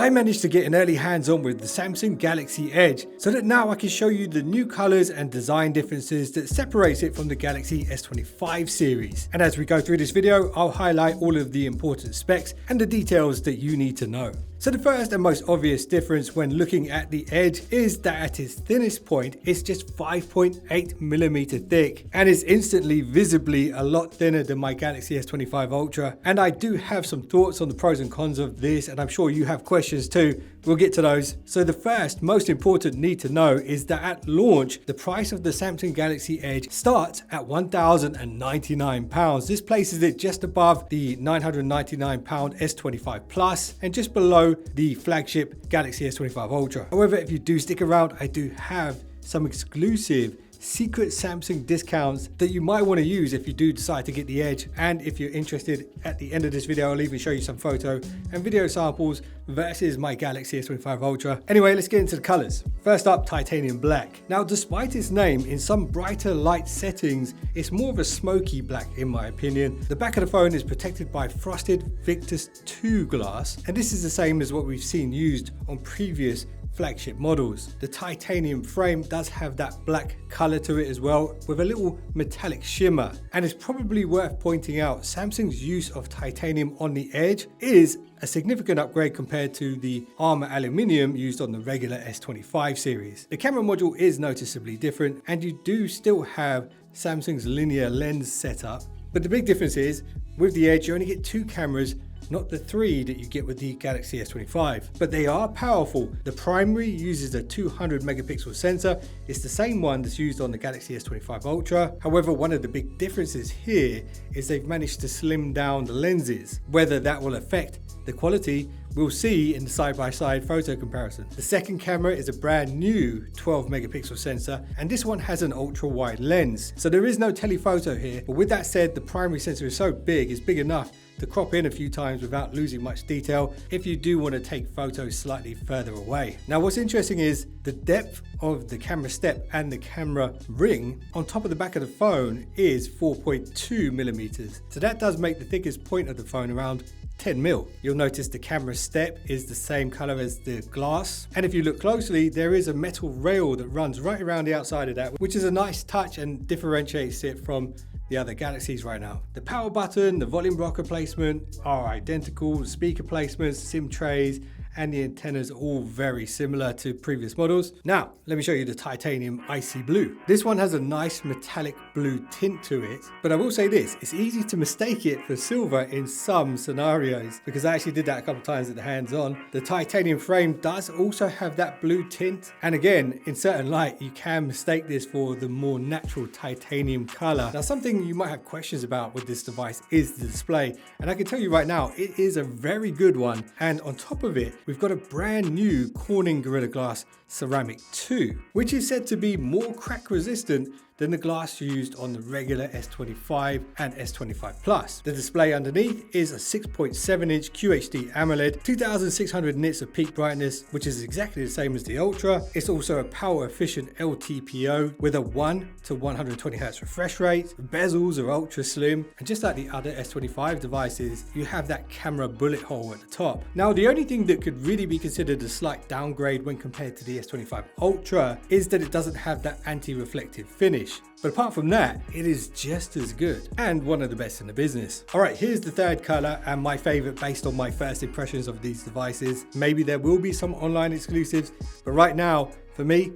I managed to get an early hands-on with the Samsung Galaxy Edge so that now I can show you the new colors and design differences that separates it from the Galaxy S25 series. And as we go through this video, I'll highlight all of the important specs and the details that you need to know. So the first and most obvious difference when looking at the Edge is that at its thinnest point, it's just 5.8mm thick and is instantly visibly a lot thinner than my Galaxy S25 Ultra. And I do have some thoughts on the pros and cons of this, and I'm sure you have questions too. We'll get to those. So the first most important need to know is that at launch, the price of the Samsung Galaxy Edge starts at £1,099. This places it just above the £999 S25 Plus and just below the flagship Galaxy S25 Ultra. However, if you do stick around, I do have some exclusive secret Samsung discounts that you might want to use if you do decide to get the Edge. And if you're interested, at the end of this video, I'll even show you some photo and video samples versus my Galaxy S25 Ultra. Anyway, let's get into the colors. First up, titanium black. Now, despite its name, in some brighter light settings, it's more of a smoky black in my opinion. The back of the phone is protected by frosted Victus 2 glass, and this is the same as what we've seen used on previous flagship models. The titanium frame does have that black color to it as well, with a little metallic shimmer. And it's probably worth pointing out, Samsung's use of titanium on the Edge is a significant upgrade compared to the armor aluminium used on the regular S25 series. The camera module is noticeably different, and you do still have Samsung's linear lens setup. But the big difference is, with the Edge, you only get 2 cameras, not the 3 that you get with the Galaxy S25, but they are powerful. The primary uses a 200 megapixel sensor. It's the same one that's used on the Galaxy S25 Ultra. However, one of the big differences here is they've managed to slim down the lenses. Whether that will affect the quality, we'll see in the side-by-side photo comparison. The second camera is a brand new 12 megapixel sensor, and this one has an ultra wide lens. So there is no telephoto here, but with that said, the primary sensor is so big, it's big enough to crop in a few times without losing much detail if you do want to take photos slightly further away. Now, what's interesting is the depth of the camera step and the camera ring on top of the back of the phone is 4.2mm. So that does make the thickest point of the phone around 10mm. You'll notice the camera step is the same color as the glass, and if you look closely, there is a metal rail that runs right around the outside of that, which is a nice touch and differentiates it from the other Galaxies right now. The power button, the volume rocker placement are identical, the speaker placements, SIM trays, and the antennas are all very similar to previous models. Now, let me show you the titanium icy blue. This one has a nice metallic blue tint to it, but I will say this, it's easy to mistake it for silver in some scenarios, because I actually did that a couple of times at the hands-on. The titanium frame does also have that blue tint, and again, in certain light, you can mistake this for the more natural titanium color. Now, something you might have questions about with this device is the display, and I can tell you right now, it is a very good one, and on top of it, we've got a brand new Corning Gorilla Glass Ceramic 2, which is said to be more crack resistant than the glass used on the regular S25 and S25 Plus. The display underneath is a 6.7-inch QHD AMOLED, 2600 nits of peak brightness, which is exactly the same as the Ultra. It's also a power-efficient LTPO with a 1 to 120 Hz refresh rate. The bezels are ultra slim, and just like the other S25 devices, you have that camera bullet hole at the top. Now, the only thing that could really be considered a slight downgrade when compared to the S25 Ultra is that it doesn't have that anti-reflective finish. But apart from that, it is just as good and one of the best in the business. All right, here's the third color and my favorite based on my first impressions of these devices. Maybe there will be some online exclusives, but right now, for me,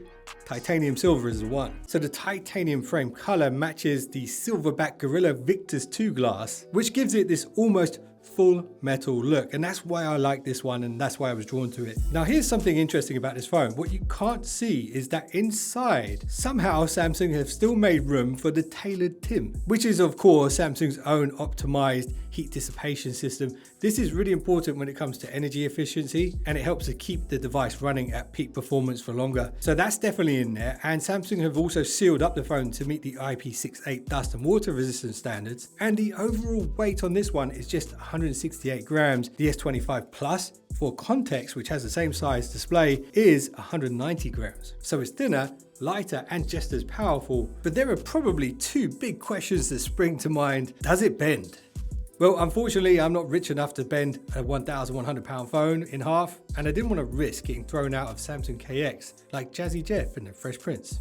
titanium silver is the one. So the titanium frame color matches the silverback Gorilla Victus 2 glass, which gives it this almost full metal look, and that's why I like this one, and that's why I was drawn to it. Now, here's something interesting about this phone. What you can't see is that inside, somehow Samsung have still made room for the tailored TIM, which is of course Samsung's own optimized heat dissipation system. This is really important when it comes to energy efficiency, and it helps to keep the device running at peak performance for longer. So that's definitely in there, and Samsung have also sealed up the phone to meet the IP68 dust and water resistance standards, and the overall weight on this one is just 168 grams. The S25 Plus, for context, which has the same size display, is 190 grams. So it's thinner, lighter, and just as powerful. But there are probably two big questions that spring to mind. Does it bend? Well, unfortunately, I'm not rich enough to bend a £1,100 phone in half, and I didn't want to risk getting thrown out of Samsung KX like Jazzy Jeff in The Fresh Prince.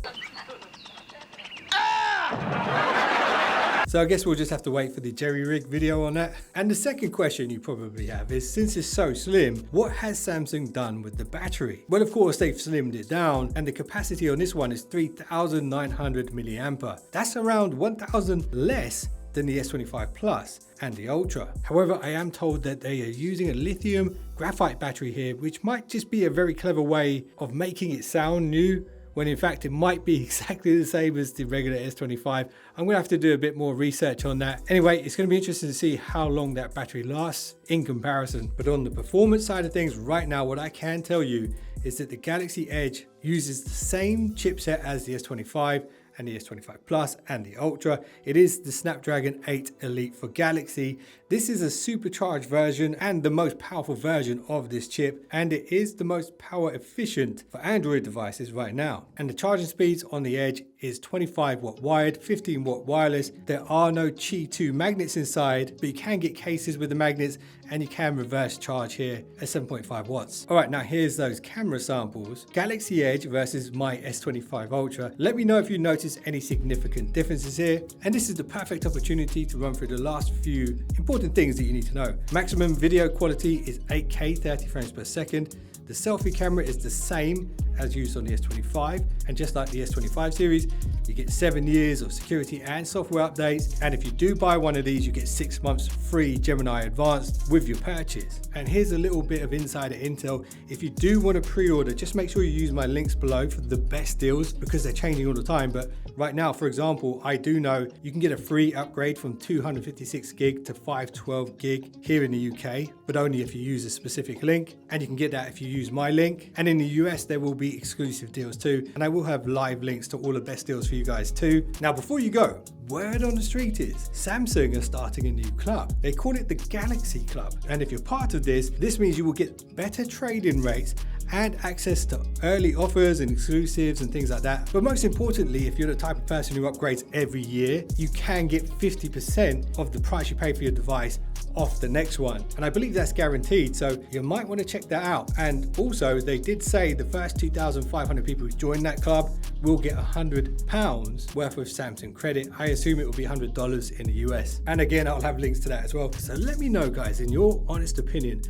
So I guess we'll just have to wait for the jerry rig video on that. And the second question you probably have is, since it's so slim, what has Samsung done with the battery? Well, of course, they've slimmed it down, and the capacity on this one is 3,900 milliampere. That's around 1,000 less than the S25 Plus and the Ultra. However, I am told that they are using a lithium graphite battery here, which might just be a very clever way of making it sound new, when in fact it might be exactly the same as the regular S25. I'm gonna have to do a bit more research on that. Anyway, it's gonna be interesting to see how long that battery lasts in comparison. But on the performance side of things right now, what I can tell you is that the Galaxy Edge uses the same chipset as the S25 and the S25 Plus and the Ultra. It is the Snapdragon 8 Elite for Galaxy. This is a supercharged version and the most powerful version of this chip, and it is the most power efficient for Android devices right now. And the charging speeds on the Edge is 25 watt wired, 15 watt wireless. There are no Qi 2 magnets inside, but you can get cases with the magnets, and you can reverse charge here at 7.5 watts. All right, now here's those camera samples. Galaxy Edge versus my S25 Ultra. Let me know if you notice any significant differences here. And this is the perfect opportunity to run through the last few important things that you need to know. Maximum video quality is 8K 30 frames per second. The selfie camera is the same as used on the S25, and just like the S25 series, you get 7 years of security and software updates, and if you do buy one of these, you get 6 months free Gemini Advanced with your purchase. And here's a little bit of insider intel. If you do want to pre-order, just make sure you use my links below for the best deals, because they're changing all the time. But right now, for example, I do know you can get a free upgrade from 256 gig to 512 gig here in the UK, but only if you use a specific link, and you can get that if you use my link. And in the US, there will be exclusive deals too, and I will have live links to all the best deals for you guys too. Now, before you go, word on the street is Samsung are starting a new club. They call it the Galaxy Club, and if you're part of this means you will get better trade-in rates and access to early offers and exclusives and things like that. But most importantly, if you're the type of person who upgrades every year, you can get 50% of the price you pay for your device off the next one. And I believe that's guaranteed, so you might want to check that out. And also, they did say the first 2,500 people who join that club will get £100 worth of Samsung credit. I assume it will be $100 in the US. And again, I'll have links to that as well. So let me know, guys, in your honest opinion,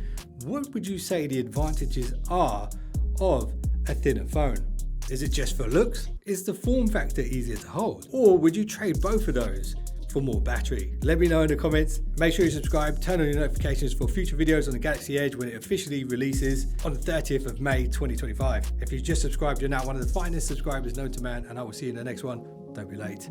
what would you say the advantages are of a thinner phone? Is it just for looks? Is the form factor easier to hold? Or would you trade both of those for more battery? Let me know in the comments. Make sure you subscribe, turn on your notifications for future videos on the Galaxy Edge when it officially releases on the 30th of May 2025. If you just subscribed, you're now one of the finest subscribers known to man, and I will see you in the next one. Don't be late.